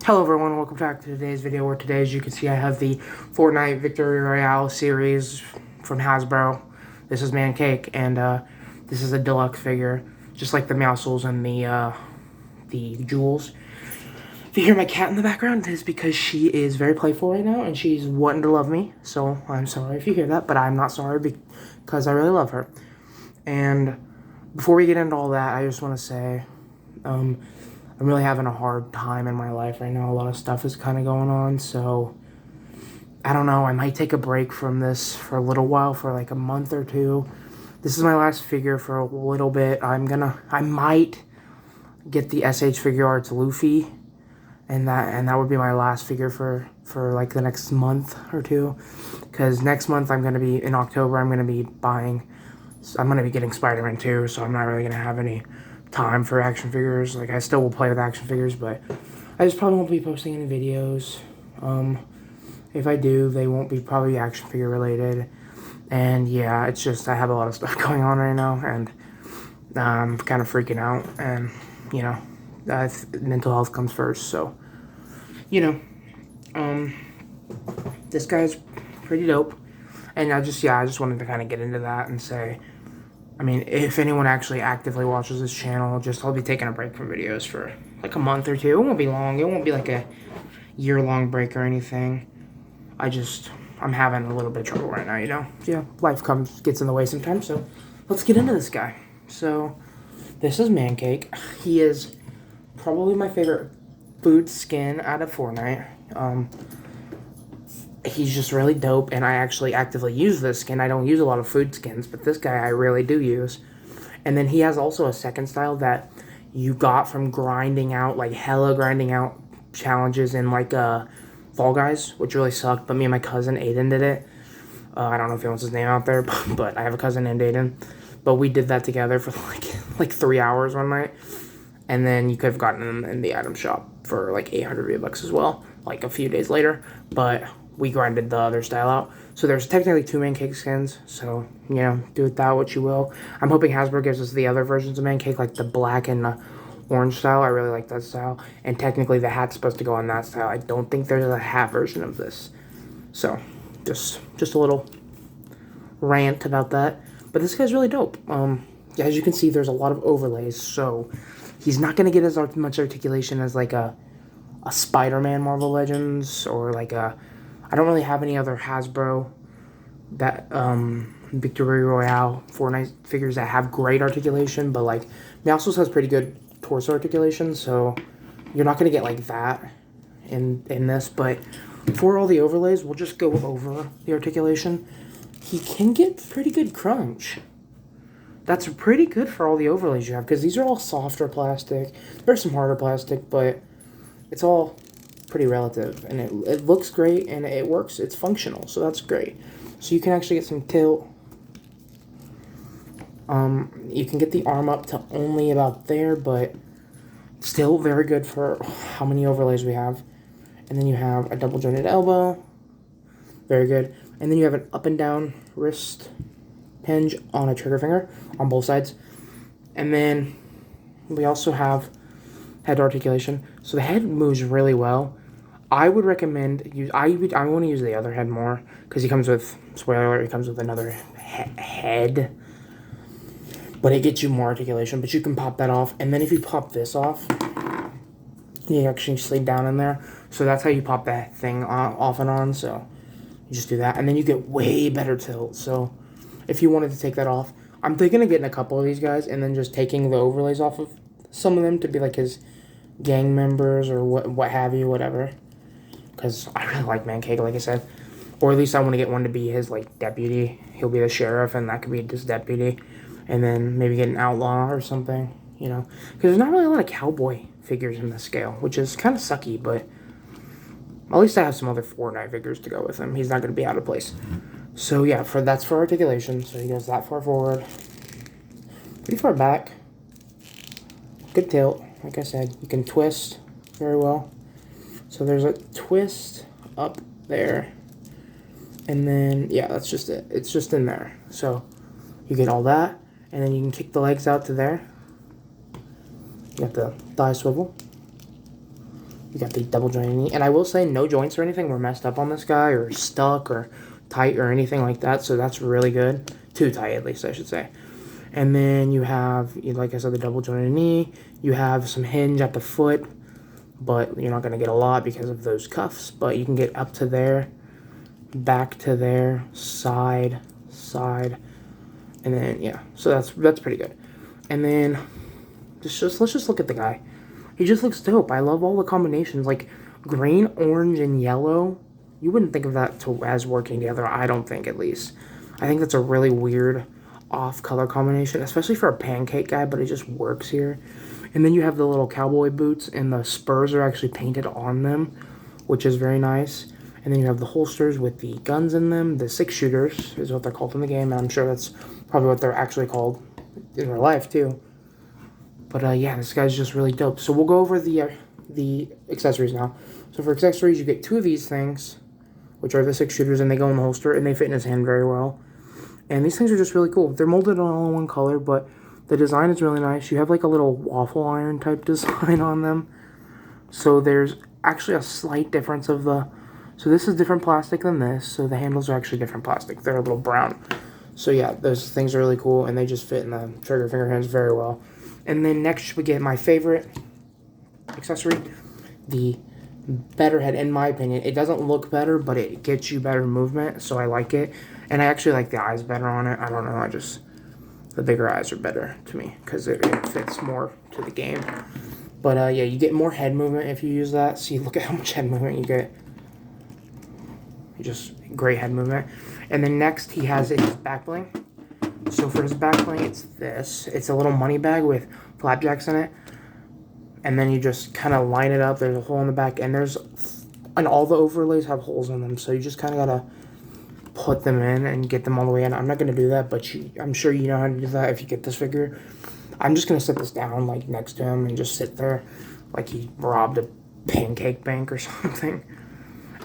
Hello everyone, welcome back to today's video, where today, as you can see, I have the Fortnite Victory Royale series from Hasbro. This is Mancake, and this is a deluxe figure, just like the Meowscles and the Jewels. If you hear my cat in the background, it is because she is very playful right now, and she's wanting to love me, so I'm sorry if you hear that, but I'm not sorry because I really love her. And before we get into all that, I just want to say, I'm really having a hard time in my life right now. A lot of stuff is kind of going on, so I don't know. I might take a break from this for a little while, for like a month or two. This is my last figure for a little bit. I might get the SH Figure Arts Luffy, and that would be my last figure for like the next month or two, because next month I'm gonna be in October. I'm gonna be getting Spider-Man 2, so I'm not really gonna have any time for action figures. Like, I still will play with action figures, but I just probably won't be posting any videos. If I do, they won't be probably action figure related. And yeah, it's just, I have a lot of stuff going on right now, and I'm kind of freaking out, and you know, mental health comes first. So, you know, this guy's pretty dope, and I just wanted to kind of get into that and say, I mean, if anyone actually actively watches this channel, I'll be taking a break from videos for like a month or two. It won't be long. It won't be like a year-long break or anything. I'm having a little bit of trouble right now, you know? Yeah, life gets in the way sometimes, so let's get into this guy. So, this is Mancake. He is probably my favorite food skin out of Fortnite. He's just really dope, and I actually actively use this skin. I don't use a lot of food skins, but this guy I really do use. And then he has also a second style that you got from grinding out, like hella grinding out challenges in like Fall Guys, which really sucked, but me and my cousin Aiden did it. I don't know if he wants his name out there, but I have a cousin named Aiden. But we did that together for like 3 hours one night. And then you could have gotten them in the item shop for like 800 V-Bucks as well, like a few days later. But we grinded the other style out. So there's technically 2 Mancake skins, so, you know, do with that what you will. I'm hoping Hasbro gives us the other versions of Mancake, like the black and the orange style. I really like that style. And technically the hat's supposed to go on that style. I don't think there's a hat version of this. So, just a little rant about that. But this guy's really dope. As you can see, there's a lot of overlays, so he's not going to get as much articulation as like a Spider-Man Marvel Legends, or like I don't really have any other Hasbro that Victory Royale Fortnite figures that have great articulation, but like Meowscles has pretty good torso articulation, so you're not gonna get like that in this. But for all the overlays, we'll just go over the articulation. He can get pretty good crunch. That's pretty good for all the overlays you have, because these are all softer plastic. There's some harder plastic, but it's all pretty relative, and it looks great, and it works. It's functional, so that's great. So you can actually get some tilt. You can get the arm up to only about there, but still very good for how many overlays we have. And then you have a double jointed elbow, very good. And then you have an up and down wrist hinge on a trigger finger on both sides. And then we also have head articulation, so the head moves really well. I would recommend I want to use the other head more, because he comes with, spoiler alert, he comes with another head, but it gets you more articulation. But you can pop that off, and then if you pop this off, you actually slide down in there. So that's how you pop that thing off and on. So you just do that, and then you get way better tilt. So if you wanted to take that off, I'm thinking of getting a couple of these guys, and then just taking the overlays off of some of them to be like his gang members or what have you, whatever. Because I really like Mancake, like I said. Or at least I want to get one to be his, like, deputy. He'll be the sheriff, and that could be his deputy. And then maybe get an outlaw or something, you know. Because there's not really a lot of cowboy figures in this scale, which is kind of sucky, but at least I have some other Fortnite figures to go with him. He's not going to be out of place. So, yeah, that's for articulation. So he goes that far forward. Pretty far back. Good tilt. Like I said, you can twist very well. So there's a twist up there. And then, yeah, that's just it. It's just in there. So you get all that. And then you can kick the legs out to there. You got the thigh swivel. You got the double jointed knee. And I will say no joints or anything were messed up on this guy or stuck or tight or anything like that. So that's really good. Too tight, at least, I should say. And then you have, like I said, the double jointed knee. You have some hinge at the foot, but you're not going to get a lot because of those cuffs. But you can get up to there, back to there, side, and then, yeah. So that's pretty good. And then let's just look at the guy. He just looks dope. I love all the combinations, like green, orange, and yellow. You wouldn't think of that as working together, I don't think, at least. I think that's a really weird off-color combination, especially for a pancake guy, but it just works here. And then you have the little cowboy boots, and the Spurs are actually painted on them, which is very nice. And then you have the holsters with the guns in them. The 6-shooters is what they're called in the game, and I'm sure that's probably what they're actually called in real life, too. But, yeah, this guy's just really dope. So we'll go over the accessories now. So for accessories, you get 2 of these things, which are the 6-shooters, and they go in the holster, and they fit in his hand very well. And these things are just really cool. They're molded all in one color, but the design is really nice. You have like a little waffle iron type design on them. So there's actually a slight difference of the... So this is different plastic than this, so the handles are actually different plastic. They're a little brown. So yeah, those things are really cool, and they just fit in the trigger finger hands very well. And then next we get my favorite accessory, the better head, in my opinion. It doesn't look better, but it gets you better movement, so I like it. And I actually like the eyes better on it. I don't know, the bigger eyes are better to me because it fits more to the game. But yeah, you get more head movement if you use that. See, look at how much head movement you get. Just great head movement. And then next he has his back bling. So for his back bling, it's this. It's a little money bag with flapjacks in it. And then you just kind of line it up. There's a hole in the back, and all the overlays have holes in them. So you just kind of gotta put them in and get them all the way in. I'm not gonna do that, but I'm sure you know how to do that if you get this figure. I'm just gonna set this down like next to him and just sit there like he robbed a pancake bank or something.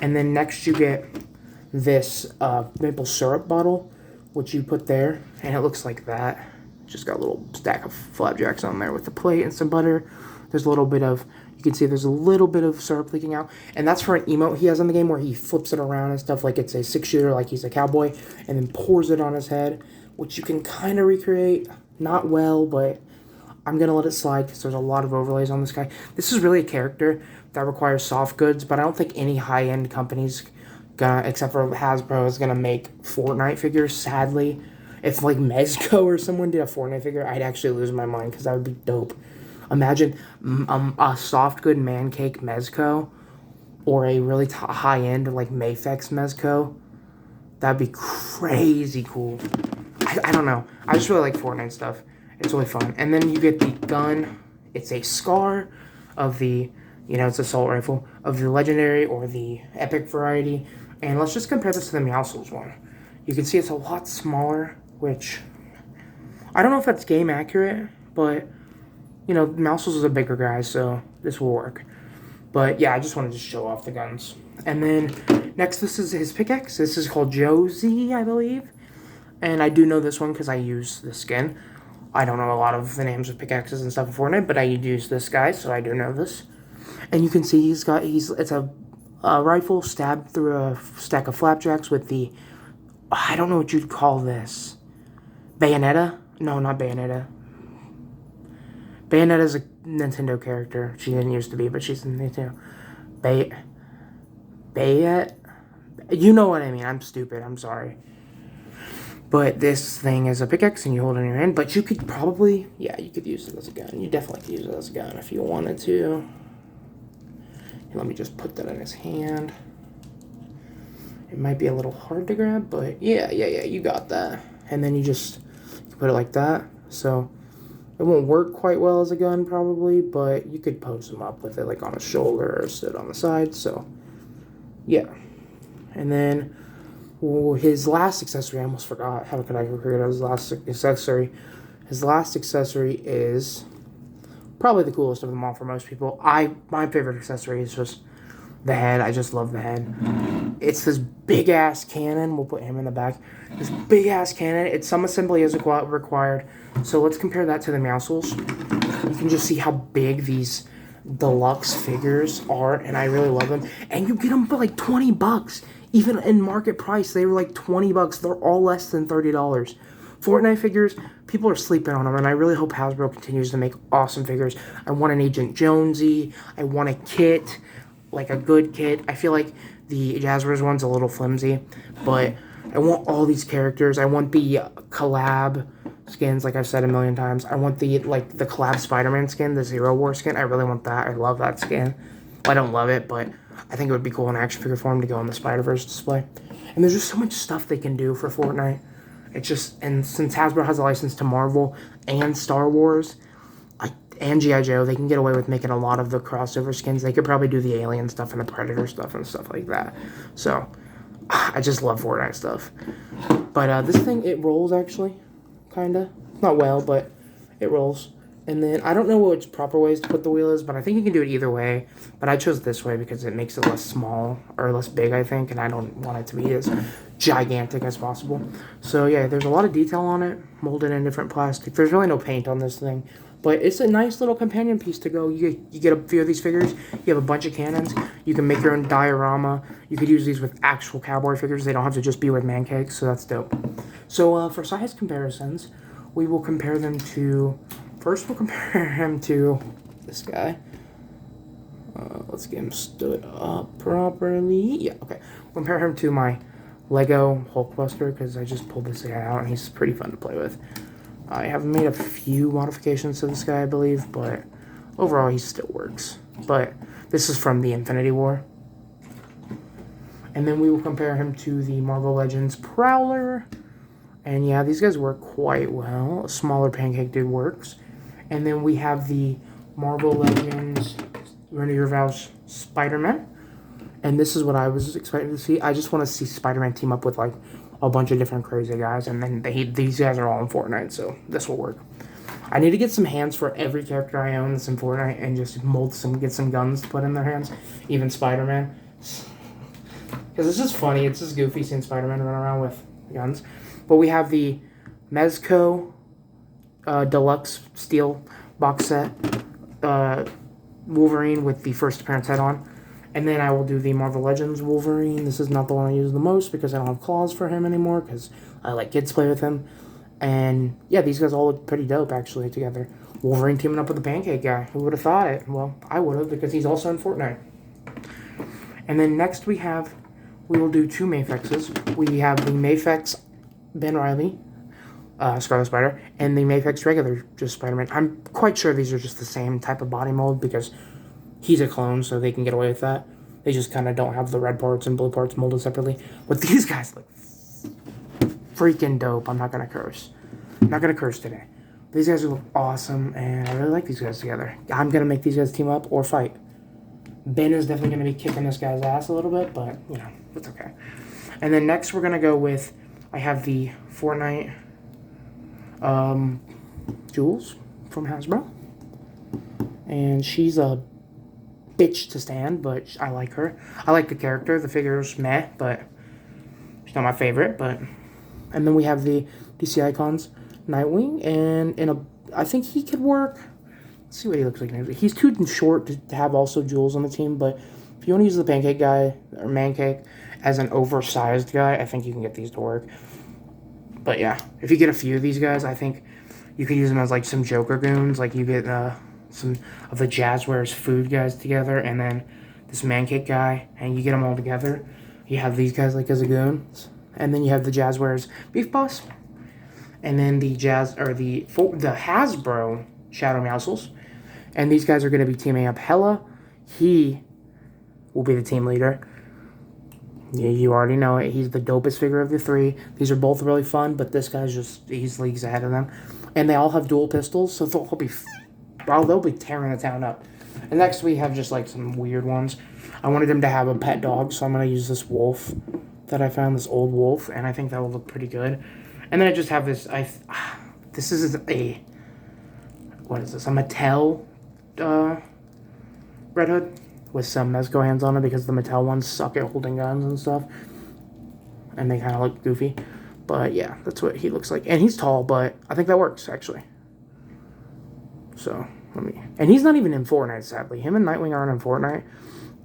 And then next you get this maple syrup bottle, which you put there, and it looks like that. Just got a little stack of flapjacks on there with the plate and some butter. There's a little bit of, you can see there's a little bit of syrup leaking out. And that's for an emote he has in the game where he flips it around and stuff like it's a 6-shooter, like he's a cowboy, and then pours it on his head, which you can kind of recreate. Not well, but I'm going to let it slide because there's a lot of overlays on this guy. This is really a character that requires soft goods, but I don't think any high-end company's gonna, except for Hasbro, is gonna make Fortnite figures, sadly. If like Mezco or someone did a Fortnite figure, I'd actually lose my mind because that would be dope. Imagine a soft good Mancake Mezco or a really high-end like Mafex Mezco. That'd be crazy cool. I don't know. I just really like Fortnite stuff. It's really fun. And then you get the gun. It's a Scar of the, it's assault rifle of the legendary or the epic variety. And let's just compare this to the Meowscles one. You can see it's a lot smaller, which I don't know if that's game accurate, but Meowscles is a bigger guy, so this will work. But yeah, I just wanted to show off the guns. And then next, this is his pickaxe. This is called Josie, I believe. And I do know this one because I use the skin. I don't know a lot of the names of pickaxes and stuff in Fortnite, but I use this guy, so I do know this. And you can see it's a rifle stabbed through a stack of flapjacks with the, I don't know what you'd call this. Bayonetta? No, not Bayonetta. Bayonetta's a Nintendo character. She didn't used to be, but she's in Nintendo. Bayet? You know what I mean. I'm stupid. I'm sorry. But this thing is a pickaxe and you hold it in your hand. But you could probably, you could use it as a gun. You definitely could use it as a gun if you wanted to. And let me just put that in his hand. It might be a little hard to grab, but yeah, you got that. And then you put it like that. So it won't work quite well as a gun probably, but you could pose him up with it like on his shoulder or sit on the side. So yeah. And then his last accessory, I almost forgot. How could I forget his last accessory? His last accessory is probably the coolest of them all for most people. My favorite accessory is just the head. I just love the head. It's this big ass cannon. We'll put him in the back. This big ass cannon. It's some assembly is required. So let's compare that to the Meowscles. You can just see how big these deluxe figures are, and I really love them. And you get them for like $20. Even in market price, they were like $20. They're all less than $30. Fortnite figures, people are sleeping on them, and I really hope Hasbro continues to make awesome figures. I want an Agent Jonesy. I want a kit, like a good kit. I feel like the Jazzwares one's a little flimsy, but I want all these characters. I want the collab skins, like I've said a million times. I want the collab Spider-Man skin, the Zero War skin. I really want that. I love that skin. I don't love it, but I think it would be cool in action figure form to go on the Spider-Verse display. And there's just so much stuff they can do for Fortnite. It's just, and since Hasbro has a license to Marvel and Star Wars, and G.I. Joe, they can get away with making a lot of the crossover skins. They could probably do the Alien stuff and the Predator stuff and stuff like that. So, I just love Fortnite stuff. But this thing, it rolls actually, kind of. Not well, but it rolls. And then, I don't know which proper ways to put the wheel is, but I think you can do it either way. But I chose this way because it makes it less small, or less big, I think, and I don't want it to be as gigantic as possible. So, yeah, there's a lot of detail on it, molded in different plastic. There's really no paint on this thing. But it's a nice little companion piece to go. You get a few of these figures. You have a bunch of cannons. You can make your own diorama. You could use these with actual cowboy figures. They don't have to just be with Mancake, so that's dope. So for size comparisons, we will compare them to... First, we'll compare him to this guy. Let's get him stood up properly. Yeah, okay. We'll compare him to my Lego Hulkbuster, because I just pulled this guy out, and he's pretty fun to play with. I have made a few modifications to this guy, I believe, but overall he still works. But this is from the Infinity War. And then we will compare him to the Marvel Legends Prowler. And yeah, these guys work quite well. A smaller Pancake dude works. And then we have the Marvel Legends Renew Vows Spider-Man. And this is what I was expecting to see. I just want to see Spider-Man team up with like a bunch of different crazy guys, and then these guys are all in Fortnite, so this will work. I need to get some hands for every character I own that's in Fortnite and just get some guns to put in their hands, even Spider-Man. Because it's just funny, it's just goofy seeing Spider-Man run around with guns. But we have the Mezco Deluxe Steel box set, Wolverine with the first appearance head on. And then I will do the Marvel Legends Wolverine. This is not the one I use the most because I don't have claws for him anymore because I let kids play with him. And yeah, these guys all look pretty dope actually together. Wolverine teaming up with the Pancake guy. Who would have thought it? Well, I would have because he's also in Fortnite. And then next we will do two Mafexes. We have the Mafex Ben Reilly, Scarlet Spider, and the Mafex regular, just Spider-Man. I'm quite sure these are just the same type of body mold because he's a clone, so they can get away with that. They just kind of don't have the red parts and blue parts molded separately. But these guys look freaking dope. I'm not going to curse. I'm not going to curse today. These guys look awesome, and I really like these guys together. I'm going to make these guys team up or fight. Ben is definitely going to be kicking this guy's ass a little bit, but, you know, it's okay. And then next we're going to go with, I have the Fortnite Jules from Hasbro. And she's a bitch to stand, but I like her. I like the character. The figure's meh, but she's not my favorite. And then we have the DC Icons Nightwing, and I think he could work. Let's see what he looks like. He's too short to have also Jules on the team, but if you want to use the Pancake guy or Mancake as an oversized guy, I think you can get these to work. But yeah, if you get a few of these guys, I think you could use them as like some Joker goons. Like you get some of the Jazzwares food guys together, and then this Mancake guy, and you get them all together. You have these guys like as a goons, and then you have the Jazzwares Beef Boss, and then the Hasbro Shadow Mousels, and these guys are going to be teaming up. Hella, he will be the team leader. Yeah, you already know it. He's the dopest figure of the three. These are both really fun, but this guy's he's leagues ahead of them, and they all have dual pistols, so they'll be tearing the town up. And next we have just like some weird ones. I wanted him to have a pet dog, so I'm going to use this wolf that I found, this old wolf, and I think that will look pretty good. And then I just have this, this is what is this? A Mattel Red Hood with some Mezco hands on it because the Mattel ones suck at holding guns and stuff. And they kind of look goofy. But yeah, that's what he looks like. And he's tall, but I think that works, actually. So, And he's not even in Fortnite, sadly. Him and Nightwing aren't in Fortnite,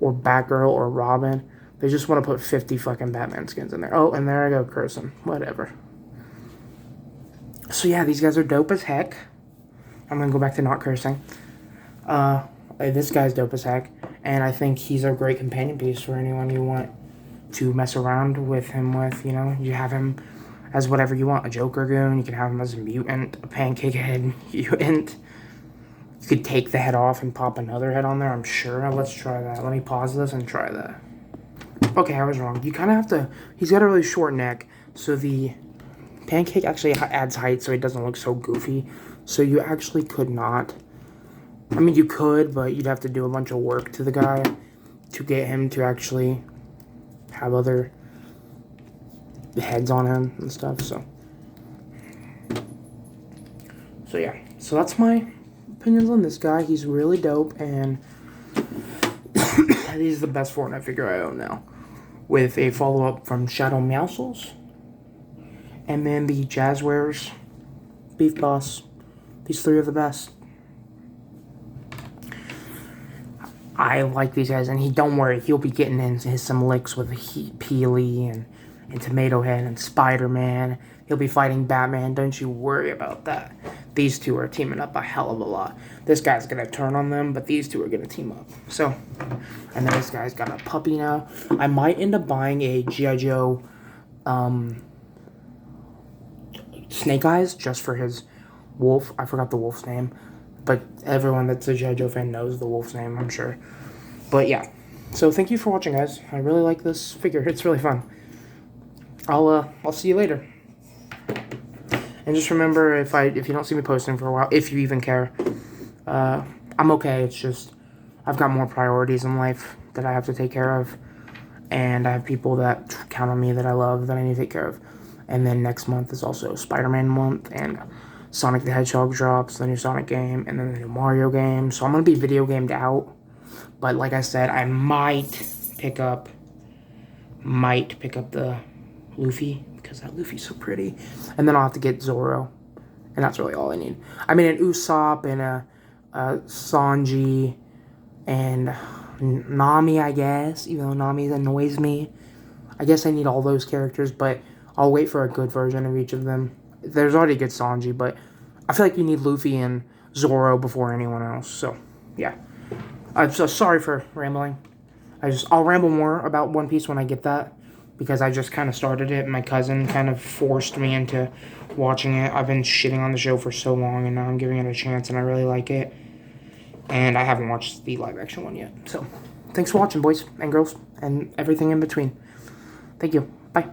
or Batgirl, or Robin. They just want to put 50 fucking Batman skins in there. Oh, and there I go cursing. Whatever. So yeah, these guys are dope as heck. I'm gonna go back to not cursing. This guy's dope as heck, and I think he's a great companion piece for anyone you want to mess around with him with. You know, you have him as whatever you want. A Joker goon. You can have him as a mutant, a pancake head mutant. You could take the head off and pop another head on there, I'm sure. Let's try that. Let me pause this and try that. Okay, I was wrong. You kind of have to... He's got a really short neck, so the pancake actually adds height so it doesn't look so goofy. So you actually could not... I mean, you could, but you'd have to do a bunch of work to the guy to get him to actually have other heads on him and stuff, so yeah. So that's my opinions on this guy. He's really dope, and he's the best Fortnite figure I own now, with a follow-up from Shadow Meowscles, and then the Jazzwares Beef Boss. These three are the best. I like these guys, and don't worry, he'll be getting into some licks with Peely and Tomato Head and Spider-Man. He'll be fighting Batman, don't you worry about that. These two are teaming up a hell of a lot. This guy's going to turn on them, but these two are going to team up. So, and then this guy's got a puppy now. I might end up buying a G.I. Joe Snake Eyes just for his wolf. I forgot the wolf's name. But everyone that's a G.I. Joe fan knows the wolf's name, I'm sure. But yeah. So thank you for watching, guys. I really like this figure. It's really fun. I'll see you later. And just remember, if you don't see me posting for a while, if you even care, I'm okay. It's just I've got more priorities in life that I have to take care of, and I have people that count on me that I love that I need to take care of. And then next month is also Spider-Man month, and Sonic the Hedgehog drops, the new Sonic game, and then the new Mario game. So I'm going to be video gamed out. But like I said, I might pick up the Luffy, because that Luffy's so pretty. And then I'll have to get Zoro. And that's really all I need. I mean, an Usopp and a Sanji and Nami, I guess. Even though Nami annoys me. I guess I need all those characters, but I'll wait for a good version of each of them. There's already a good Sanji, but I feel like you need Luffy and Zoro before anyone else. So, yeah. I'm so sorry for rambling. I'll ramble more about One Piece when I get that, because I just kind of started it. My cousin kind of forced me into watching it. I've been shitting on the show for so long, and now I'm giving it a chance, and I really like it. And I haven't watched the live-action one yet. So, thanks for watching, boys and girls, and everything in between. Thank you. Bye.